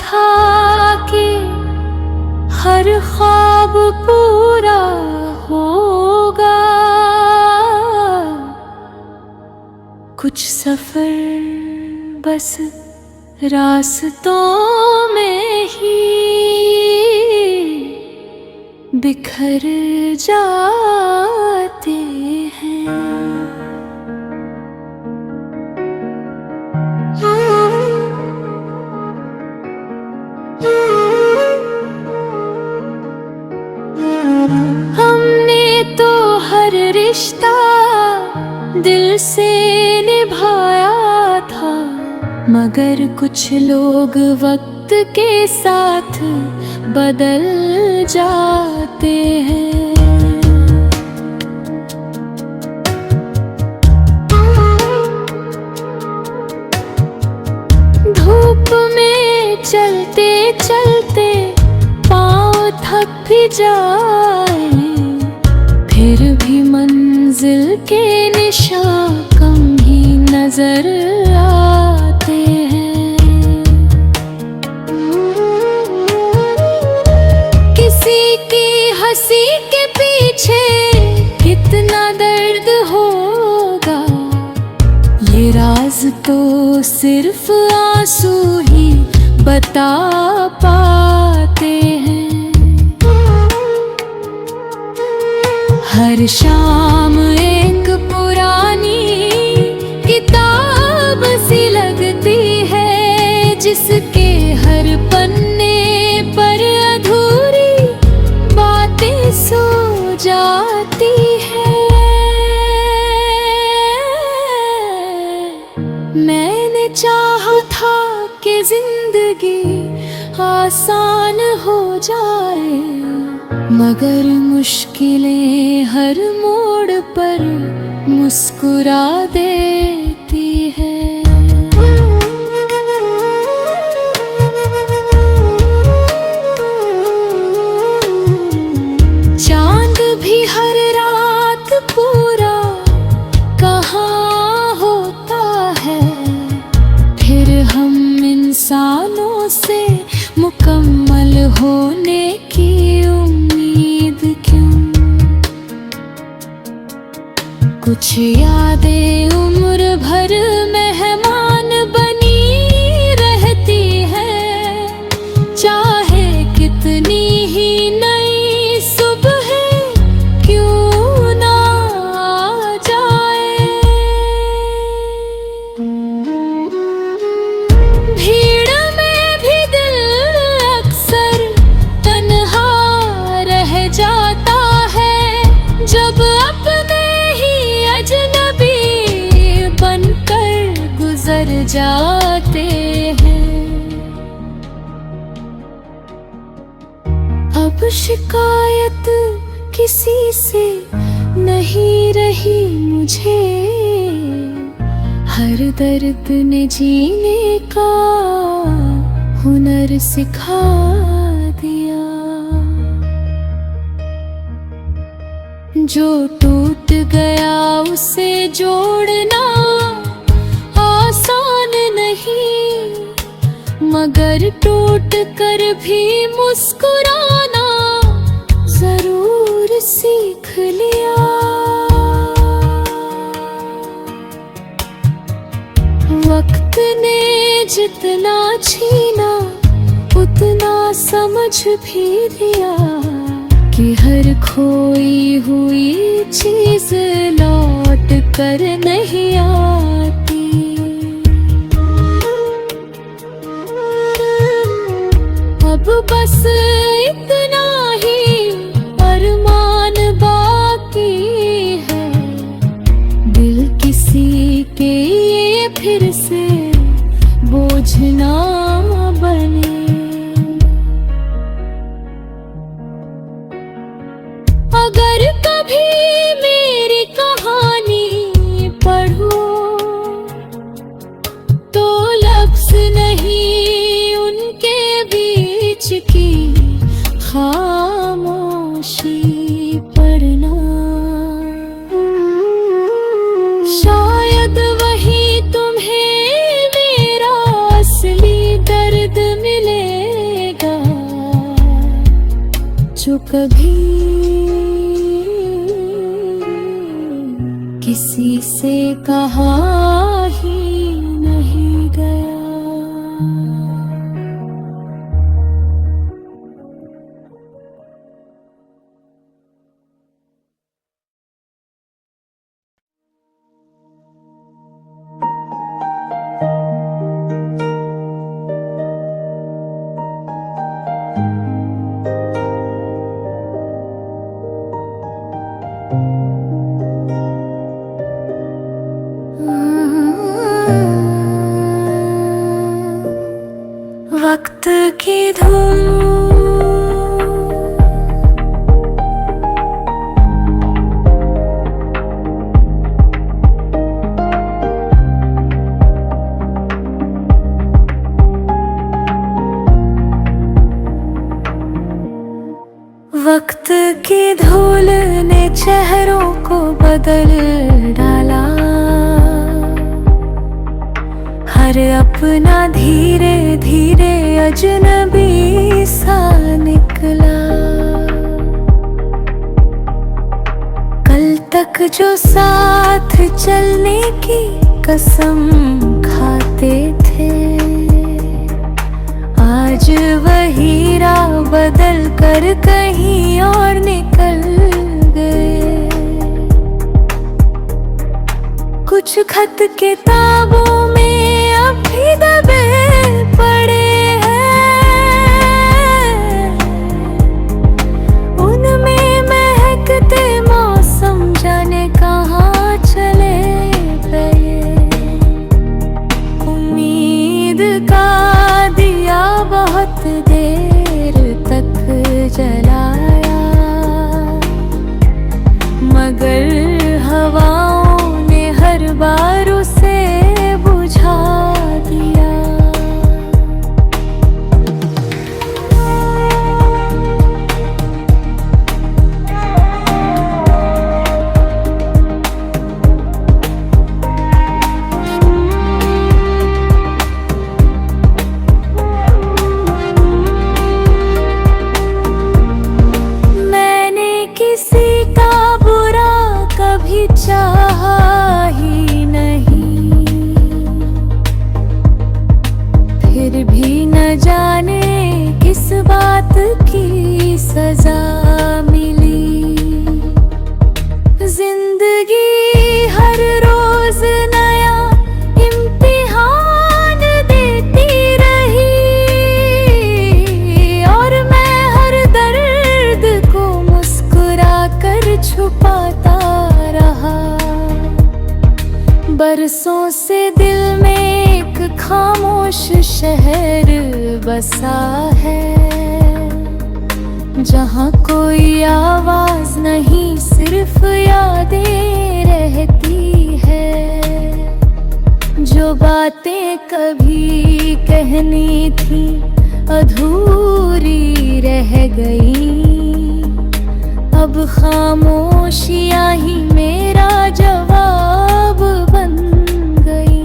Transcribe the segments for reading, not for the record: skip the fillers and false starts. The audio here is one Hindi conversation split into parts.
था कि हर ख्वाब पूरा होगा। कुछ सफर बस रास्तों में ही बिखर जाते हैं। हमने तो हर रिश्ता दिल से निभाया था, मगर कुछ लोग वक्त के साथ बदल जाते हैं। धूप में चलते चलते पाँव थक भी जाए, फिर भी मंजिल के निशान कम ही नजर आते हैं। किसी की हंसी के पीछे कितना दर्द होगा, ये राज तो सिर्फ आंसू ही बता पाते हैं। हर शाम एक पुरानी किताब सी लगती है, जिसके हर पन्ने पर अधूरी बातें सो जाती है। मैंने चाहा था कि जिंदगी आसान हो जाए, मगर मुश्किलें हर मोड़ पर मुस्कुरा देती है। चांद भी हर रात पूरा कहाँ होता है, फिर हम इंसानों से मुकम्मल होने की उम्मीद क्यों। कुछ यादें उम्र भर मेहमान बनी रहती है, चाहे कितनी ही नई सुबह क्यों ना आ जाए। भीड़ में भी दिल अक्सर तन्हा रह जाता है, जब अपने ही अजनबी बनकर गुजर जाते हैं। अब शिकायत किसी से नहीं रही मुझे, हर दर्द ने जीने का हुनर सिखा दिया। जो टूट गया उसे जोड़ना आसान नहीं, मगर टूट कर भी मुस्कुराना जरूर सीख लिया। वक्त ने जितना छीना उतना समझ भी लिया, कि हर खोई हुई चीज लौट कर नहीं आती। अब बस इतना ही अरमान बाकी है, दिल किसी के ये फिर से बोझ ना बने। अगर कभी मेरी कहानी पढ़ो कभी किसी से कहा ही नहीं गया। वक्त की धूल वक्त की धूल ने चेहरों को बदल डाला। हर अपना धीरे धीरे अजनबी सा निकला। कल तक जो साथ चलने की कसम खाते थे, आज वही राह बदल कर कहीं और निकल गए। कुछ खत किताबों में अब भी दबे पड़े हैं, उनमें महकते मौसम जाने कहाँ चले गए। उम्मीद का दिया बहुत देर तक जलाया, मगर हवाओं ने हर बार उसे बुझा दिया। मैंने किसी का बुरा कभी चाहा ही नहीं, फिर भी न जाने किस बात की सजा मिली। जिंदगी हर रोज नया इम्तिहान देती रही, और मैं हर दर्द को मुस्कुरा कर छुपाता रहा। बरसों से दिल में एक खामोश शहर बसा है, जहाँ कोई आवाज नहीं सिर्फ यादें रहती है। जो बातें कभी कहनी थी अधूरी रह गई, अब खामोशियाँ ही मेरा जवाब बन गई।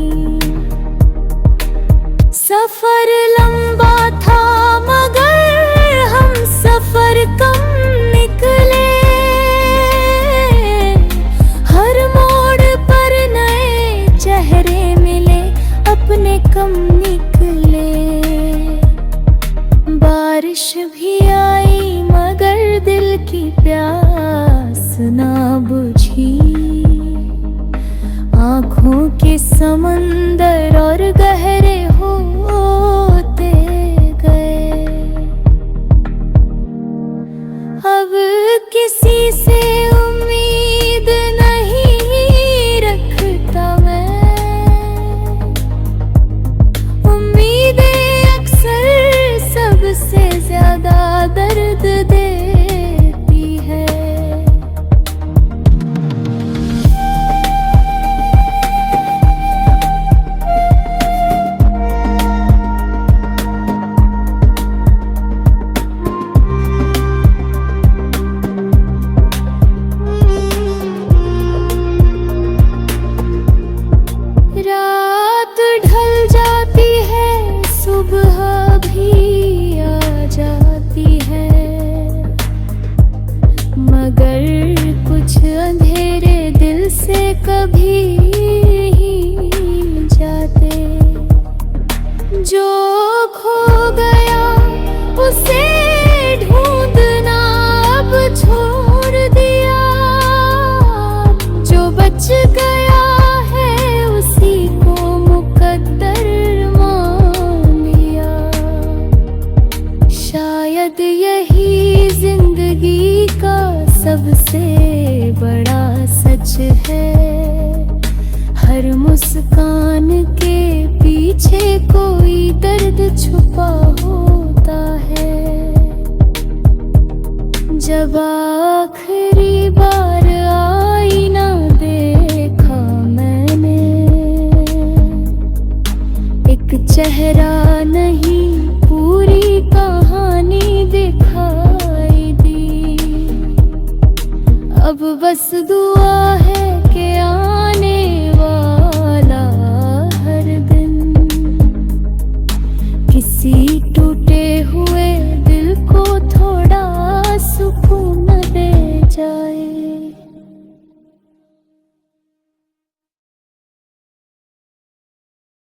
सफर लंबा था मगर हम सफर कम निकले, हर मोड़ पर नए चेहरे मिले अपने कम निकले। बारिश भी आई मगर दिल की प्यास ना बुझी, आँखों के समंदर और गहरे होते गए। अब किसी से उम्मीद नहीं रखता मैं, उम्मीदें अक्सर सबसे ज्यादा दर्द देती है। शायद यही जिंदगी का सबसे बड़ा सच है। हर मुस्कान के पीछे कोई दर्द छुपा होता है। जब आखिरी बार आईना देखा मैंने, एक चेहरा नहीं पूरी कहानी दिखाई दी। अब बस